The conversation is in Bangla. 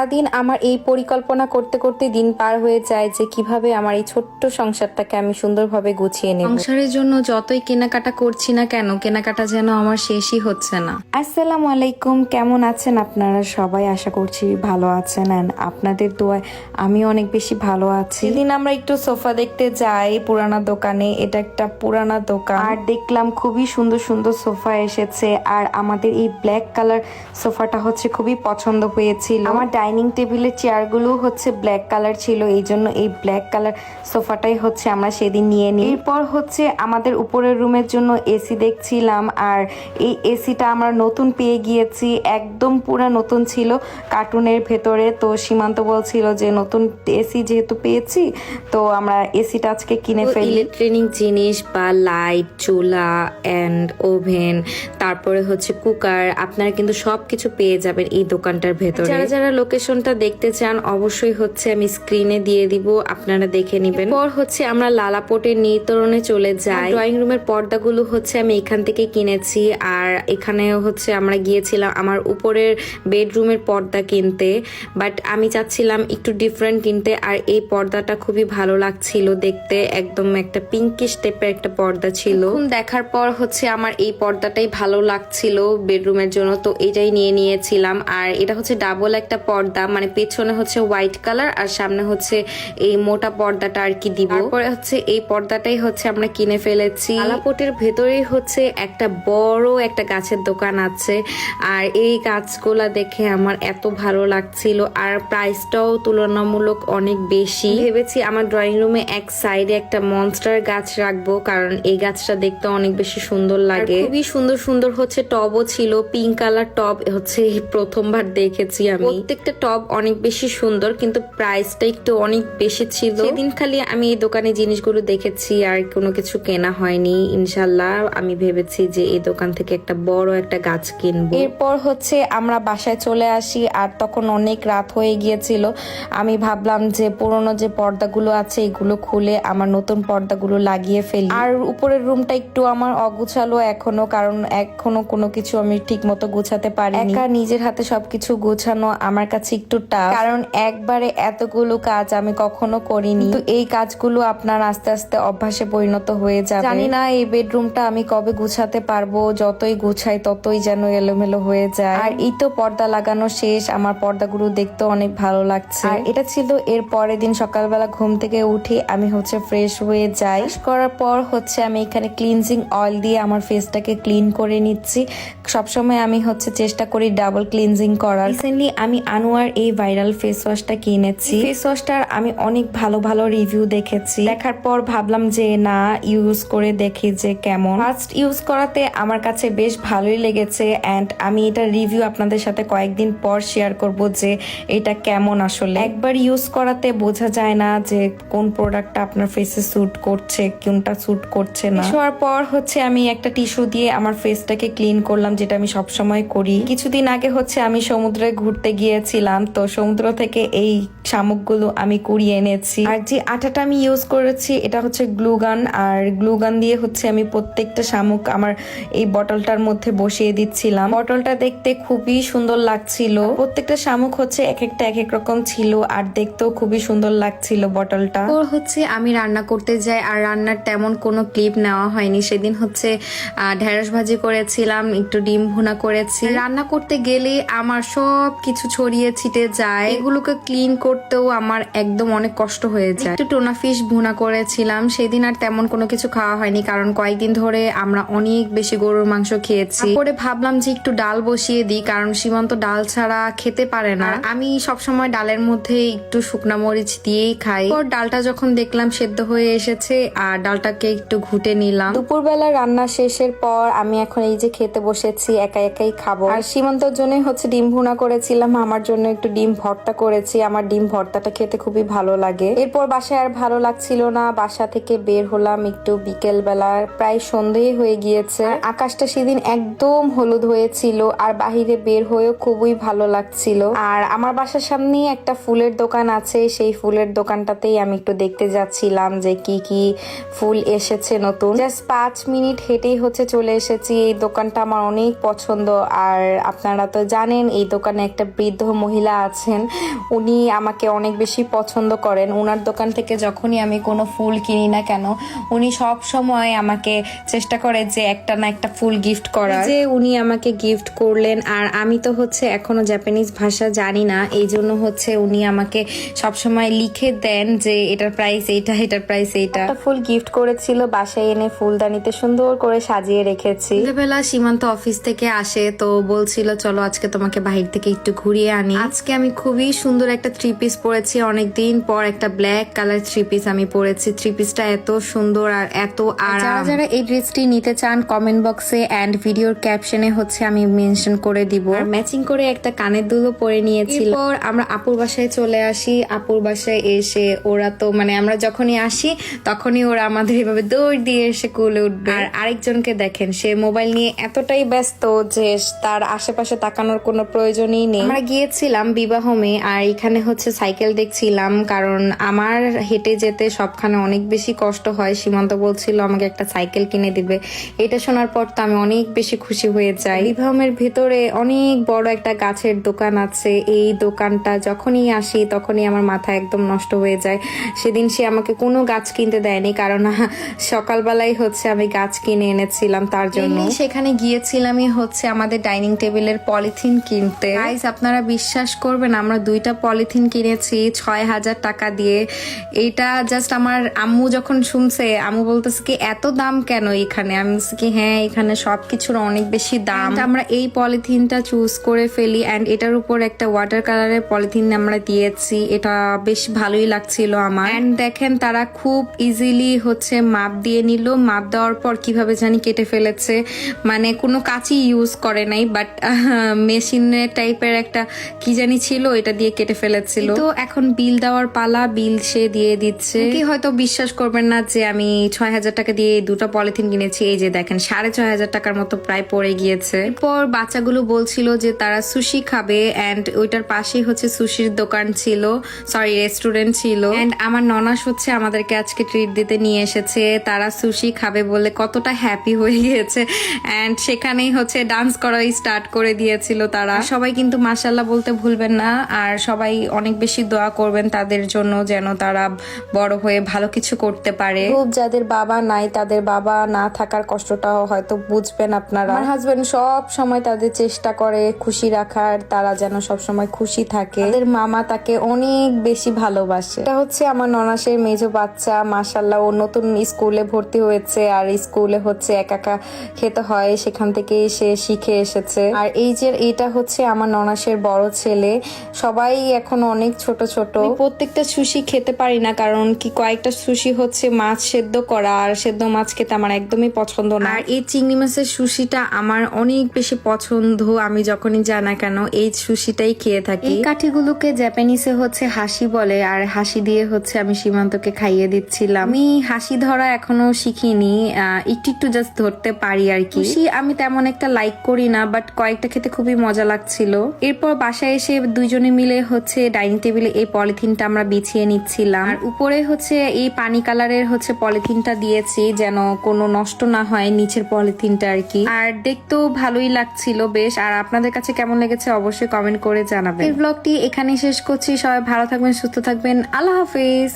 সারাদিন আমার এই পরিকল্পনা করতে করতে দিন পার হয়ে যায় যে কিভাবে আমার এই ছোট্ট সংসারটাকে আমি সুন্দরভাবে গুছিয়ে নেব। সংসারের জন্য যতই কেনাকাটা করছি না কেন, কেনাকাটা যেন আমার শেষই হচ্ছে না। আসসালামু আলাইকুম, কেমন আছেন আপনারা সবাই? আশা করছি ভালো আছেন। এন্ড আপনাদের দোয়ায় আমি অনেক বেশি ভালো আছি। সেদিন আমরা একটু সোফা দেখতে যাই পুরানা দোকানে। এটা একটা পুরানা দোকান, আর দেখলাম খুবই সুন্দর সুন্দর সোফা এসেছে। আর আমাদের এই ব্ল্যাক কালার সোফাটা হচ্ছে খুবই পছন্দ হয়েছিল। আমার ডাইনিং টেবিলের চেয়ারগুলো হচ্ছে ব্ল্যাক কালার ছিল, এই জন্য এই ব্ল্যাক কালার সোফাটাই হচ্ছে আমরা সেদিন নিয়ে নিই। এরপর হচ্ছে আমাদের উপরের রুমের জন্য এসি দেখছিলাম, আর এই এসিটা আমরা নতুন পেয়ে গিয়েছি, একদম পুরা নতুন ছিল কার্টুনের ভেতরে। তো সীমান্ত বলছিল যে নতুন এসি যেহেতু পেয়েছি তো আমরা এসিটা আজকে কিনে ফেলি। ইলেকট্রনিক জিনিস বা লাইট, চুলা এন্ড ওভেন, তারপরে হচ্ছে কুকার, আপনারা কিন্তু সবকিছু পেয়ে যাবেন এই দোকানটার ভেতরে। যারা যারা লোকেশনটা দেখতে চান অবশ্যই হচ্ছে আমি স্ক্রিনে দিয়ে দিব, আপনারা দেখে নেবেন। পর হচ্ছে আমরা লালাপটের নিতরণে চলে যাই। ড্রয়িং রুমের পর্দাগুলো হচ্ছে আমি এখান থেকে কিনেছি, আর এখানে হচ্ছে আমরা গিয়েছিলাম আমার উপরের বেডরুমের পর্দা কিনতে, বাট আমি চাচ্ছিলাম একটু ডিফারেন্ট কিনতে। আর এই পর্দাটা খুবই ভালো লাগছিল দেখতে, একদম একটা পিঙ্কিশ টাইপের একটা পর্দা ছিল। দেখার পর হচ্ছে আমার এই পর্দাটাই ভালো লাগছিল বেডরুমের জন্য, তো এটাই নিয়ে নিয়েছিলাম। আর এটা হচ্ছে ডাবল একটা পর্দা, মানে পেছনে হচ্ছে হোয়াইট কালার আর সামনে হচ্ছে এই মোটা পর্দাটা আর কি দিব। তারপরে হচ্ছে এই পর্দাটাই হচ্ছে আমরা কিনে ফেলেছি। আলাপটের ভেতরেই হচ্ছে একটা বড় একটা গাছের দোকান আছে, আর এই গাছগুলা দেখে আমার এত ভালো লাগছিল, আর প্রাইসটাও তুলনামূলক অনেক বেশি। ভেবেছি আমার ড্রয়িং রুমে এক সাইডে একটা মনস্টার গাছ রাখবো, কারণ এই গাছটা দেখতে অনেক বেশি সুন্দর লাগে। খুবই সুন্দর সুন্দর হচ্ছে টবও ছিল, পিঙ্ক কালার টব হচ্ছে প্রথমবার দেখেছি আমি। প্রত্যেকটা টব অনেক বেশি সুন্দর, কিন্তু প্রাইসটা একটু অনেক বেশি ছিল। সেদিন খালি আমি এই দোকানে জিনিসগুলো দেখেছি, আর কোনো কিছু কেনা হয়নি। ইনশাল্লাহ আমি ভেবেছি যে এই দোকান থেকে একটা বড় একটা গাছ কিনবো। এরপর হচ্ছে আমরা বাসায় চলে আসি, আর তখন অনেক রাত হয়ে গিয়েছিল। আমি ভাবলাম যে পুরোনো যে পর্দাগুলো আছে এগুলো খুলে আমার নতুন পর্দাগুলো লাগিয়ে ফেলি। আর উপরের রুমটা একটু আমার অগুছালো এখনো, কারণ এখনো কোনো কিছু আমি ঠিক মতো গুছাতে পারি। একা নিজের হাতে সবকিছু গোছানো আমার কাছে একটু টাফ, কারণ একবারে এতগুলো কাজ আমি কখনো করিনি। তো এই কাজগুলো আপনার আস্তে আস্তে অভ্যাসে পরিণত হয়ে যাবে। জানি না এই বেডরুমটা আমি কবে গুছাতে পারবো, যতই গুছাই ততই যেন এলোমেলো হয়ে যায়। আর এই তো পর্দা লাগানো শেষ, আমার পর্দাগুলো দেখতে অনেক ভালো লাগছে। আর এটা ছিল এর পরের দিন সকালবেলা ঘুম থেকে উঠে আমি হচ্ছে ফ্রেশ হয়ে যাই। করার পর হচ্ছে আমি এখানে ক্লিনজিং অয়েল দিয়ে আমার ফেসটাকে ক্লিন করে নিচ্ছি। সবসময় আমি হচ্ছে চেষ্টা করি ডাবল ক্লিনজিং করার। রিসেন্টলি আমি আনোয়ার এই ভাইরাল ফেস ওয়াশটা কিনেছি। ফেস ওয়াশটার আমি অনেক ভালো ভালো রিভিউ দেখেছি, দেখার পর ভাবলাম যে না ইউজ করে দেখি যে কেমন। ফার্স্ট ইউজ করাতে আমার কাছে বেশ ভালোই লেগেছে, এন্ড আমি এটা রিভিউ আপনাদের সাথে কয়েকদিন পর শেয়ার করব যে এটা কেমন। আসলে একবার ইউজ করাতে বোঝা যায় না যে কোন প্রোডাক্টটা আপনার ফেসে স্যুট করছে, কোনটা স্যুট করছে না। শোয়ার পর হচ্ছে আমি একটা টিস্যু দিয়ে আমার ফেসটাকে ক্লিন করলাম, যেটা আমি সবসময় করি। কিছুদিন আগে হচ্ছে আমি সমুদ্রে ঘুরতে গিয়েছিলাম, তো সমুদ্র থেকে এই শামুকগুলো আমি কুড়িয়ে এনেছি। আর যে আটাটা আমি ইউজ করেছি এটা হচ্ছে গ্লুগান, আর গ্লুগান দিয়ে হচ্ছে আমি প্রত্যেকটা শামুক আমার এই বটলটার মধ্যে বসিয়ে দিচ্ছিলাম। বটলটা দেখতে খুবই সুন্দর লাগছিল, প্রত্যেকটা শামুক হচ্ছে এক একটা এক এক রকম ছিল, আর দেখতেও খুবই সুন্দর লাগছিল বটলটা। তো হচ্ছে আমি রান্না করতে যাই, আর রান্নার তেমন কোনো ক্লিপ নেওয়া হয়নি। সেদিন হচ্ছে ঢেঁড়স ভাজি করেছিলাম, একটু ডিম ভুনা করেছি। রান্না করতে গেলে আমার সব কিছু ছড়িয়ে ছিটে যায়, এগুলোকে ক্লিন করতেও আমার একদম অনেক কষ্ট হয়ে যায়। একটু টোনা ফিশ ভুনা করেছিলাম, সেদিন আর তেমন কোনো কিছু খাওয়া হয়নি, কারণ কয়েকদিন ধরে আমরা অনেক বেশি গরুর মাংস খেয়েছি। পরে ভাবলাম যে একটু ডাল বসিয়ে দিই, কারণ সীমান্ত ডাল ছাড়া খেতে পারে না। আমি সবসময় ডালের মধ্যে একটু শুকনা মরিচ দিয়েই খাই। পর ডালটা যখন দেখলাম সেদ্ধ হয়ে এসেছে, আর ডালটাকে একটু ঘুটে নিলাম। দুপুরবেলা রান্না শেষের পর আমি এখন এই যে খেতে বসেছি, একা একাই খাবো। আর সীমান্তর জন্য হচ্ছে ডিম ভুনা করেছিলাম, আমার জন্য একটু ডিম ভর্তা করেছি। আমার ডিম ভর্তাটা খেতে খুবই ভালো লাগে। এরপর বাসায় আর ভালো লাগছিল না, বাসা থেকে বের হলাম একটু বিকেল বেলা, প্রায় সন্ধ্যেই হয়ে গিয়েছে। আকাশটা সেদিন একদম হলুদ হয়েছিল, আর বাহিরে বের হয়েও খুবই ভালো লাগছিল। আর আমার বাসার সামনেই একটা ফুলের দোকান আছে, সেই ফুলের দোকানটাতেই আমি একটু দেখতে যাচ্ছিলাম যে কি কি ফুল এসেছে নতুন। জাস্ট 5 মিনিট হেঁটেই হচ্ছে চলে এসেছি। এই দোকানটা আমার অনেক পছন্দ, আর আপনারা তো জানেন এই দোকানে একটা বৃদ্ধ মহিলা মহিলা আছেন, উনি আমাকে অনেক বেশি পছন্দ করেন। ওনার দোকান থেকে যখনই আমি কোনো ফুল কিনি না কেন, উনি সব সময় আমাকে চেষ্টা করে যে একটা না একটা ফুল গিফট করার। যে উনি আমাকে গিফট করলেন, আর আমি তো হচ্ছে এখনো জাপানিজ ভাষা জানি না, এই জন্য হচ্ছে উনি আমাকে সবসময় লিখে দেন যে এটার প্রাইস এইটা, এটার প্রাইস এইটা। একটা ফুল গিফট করেছিল, বাসায় এনে ফুলদানিতে সুন্দর করে সাজিয়ে রেখেছি। সন্ধ্যেবেলা সীমান্ত অফিস থেকে আসে, তো বলছিল চলো আজকে তোমাকে বাহির থেকে একটু ঘুরিয়ে আনি। আজকে আমি খুবই সুন্দর একটা থ্রি পিস পরেছি, অনেকদিন পর একটা ব্ল্যাক কালার থ্রি পিস আমি পরেছি। থ্রি পিসটা এত সুন্দর আর এত আরাম। যারা এই ড্রেসটি নিতে চান কমেন্ট বক্সে এন্ড ভিডিওর ক্যাপশনে হচ্ছে আমি মেনশন করে দিব। আর ম্যাচিং করে একটা কানের দুলও পরে নিয়েছিল। এরপর আমরা আপুর বাসায় চলে আসি। আপুর বাসায় এসে ওরা তো মানে আমরা যখনই আসি তখনই ওরা আমাদের এভাবে দৌড় দিয়ে এসে কোলে উঠবে। আর আরেকজনকে দেখেন, সে মোবাইল নিয়ে এতটাই ব্যস্ত যে তার আশেপাশে তাকানোর কোনো প্রয়োজনই নেই। আমরা গিয়েছিলাম বিবাহমে, আর এখানে হচ্ছে সাইকেল দেখছিলাম, কারণ আমার হেঁটে যেতে সবখানে অনেক বেশি কষ্ট হয়। সীমান্ত বলছিল আমাকে একটা সাইকেল কিনে দিবে। এটা শোনার পর তো আমি অনেক বেশি খুশি হয়ে যাই। বিবাহমের ভেতরে অনেক বড় একটা গাছের দোকান আছে। এই দোকানটা যখনই আসি তখনই আমার মাথা একদম নষ্ট হয়ে যায়। সেদিন সে আমাকে কোনো গাছ কিনতে দেয়নি, কারণ সকালবেলায় হচ্ছে আমি গাছ কিনে এনেছিলাম তার জন্য। সেখানে গিয়েছিলামই হচ্ছে আমাদের ডাইনিং টেবিলের পলিথিন কিনতে। গাইস, আপনারা বিশ্বাস করবেন, আমরা 2টা পলিথিন কিনেছি 6,000 টাকা দিয়ে। এইটা জাস্ট আমার আম্মু যখন শুনছে, আম্মু বলতেছে কি এত দাম কেন এখানে? আমি বলছি কি হ্যাঁ, এখানে সবকিছুর অনেক বেশি দাম। আমরা এই পলিথিনটা চুজ করে ফেলি, এন্ড এটার উপর একটা ওয়াটার কালারের পলিথিন আমরা দিয়েছি। এটা বেশ ভালোই লাগছিল আমার। এন্ড দেখেন তারা খুব ইজিলি হচ্ছে মাপ দিয়ে নিল। মাপ দেওয়ার পর কিভাবে জানি কেটে ফেলেছে, মানে কোনো কাঁচি ইউজ করে নাই, বাট মেশিনের টাইপের একটা কি জানি ছিল, এটা দিয়ে কেটে ফেলেছিল। তো এখন বিল দেওয়ার পালা, বিল সে দিয়ে দিচ্ছে। কি হয়তো বিশ্বাস করবেন না যে আমি 6,000 টাকা দিয়ে 2টা পলিথিন কিনেছি। এই যে দেখেন 6,500 টাকার মতো প্রায় পড়ে গিয়েছে। এরপর বাচ্চাগুলো বলছিল যে তারা সুশি খাবে, এন্ড ওইটার পাশেই হচ্ছে সুশির দোকান ছিল, সরি রেস্টুরেন্ট ছিল। এন্ড আমার ননাস হচ্ছে আমাদেরকে আজকে ট্রিট দিতে নিয়ে এসেছে। তারা সুশি খাবে বলে কতটা হ্যাপি হয়ে গিয়েছে, এন্ড সেখানেই হচ্ছে ডান্স করাই স্টার্ট করে দিয়েছিল তারা। সবাই কিন্তু মাশাআল্লাহ বলতে ভুলবেন না, আর সবাই অনেক বেশি দোয়া করবেন তাদের জন্য, যেন তারা বড় হয়ে ভালো কিছু করতে পারে। খুব যাদের বাবা নাই, তাদের বাবা না থাকার কষ্টটাও হয়তো বুঝবেন আপনারা। আমার হাজবেন্ড সব সময় তাদের চেষ্টা করে খুশি রাখার, তারা যেন সব সময় খুশি থাকে। তাদের মামা তাকে অনেক বেশি ভালোবাসে। এটা হচ্ছে আমার ননাসের মেজো বাচ্চা, মাশাআল্লাহ ও নতুন স্কুলে ভর্তি হয়েছে, আর স্কুলে হচ্ছে একা একা খেতে হয়, সেখান থেকে সে শিখে এসেছে। আর এই যে এটা হচ্ছে আমার ননাসের বড় ছেলে। সবাই এখন অনেক ছোট ছোট। প্রত্যেকটা সুশি খেতে পারি না, কারণ কি কয়েকটা সুশি হচ্ছে মাছ সেদ্ধ করা, আর সেদ্ধ মাছ খেতে আমার একদমই পছন্দ না। আর এই চিংড়ি মাছের সুশিটা আমার অনেক বেশি পছন্দ। আমি যখনই যাই না কেন এই সুশিটাই খেয়ে থাকি। এই কাঠিগুলোকে জাপানিসে হচ্ছে হাসি বলে, আর হাসি দিয়ে হচ্ছে আমি সীমান্তকে খাইয়ে দিচ্ছিলাম। আমি হাসি ধরা এখনো শিখিনি, একটু একটু জাস্ট ধরতে পারি আর কি। আমি তেমন একটা লাইক করি না, বাট কয়েকটা খেতে খুবই মজা লাগছিল। এরপর বাসায় এসে দুইজনে মিলে হচ্ছে ডাইনিং টেবিলে এই পলিথিনটা আমরা বিছিয়ে নিচ্ছিলাম। আর উপরে হচ্ছে এই পানি কালারের হচ্ছে পলিথিনটা দিয়েছি যেন কোনো নষ্ট না হয় নিচের পলিথিনটা আর কি। আর দেখতেও ভালোই লাগছিল বেশ। আর আপনাদের কাছে কেমন লেগেছে অবশ্যই কমেন্ট করে জানাবেন। এই ব্লগটি এখানেই শেষ করছি। সবাই ভালো থাকবেন, সুস্থ থাকবেন। আল্লাহ হাফেজ।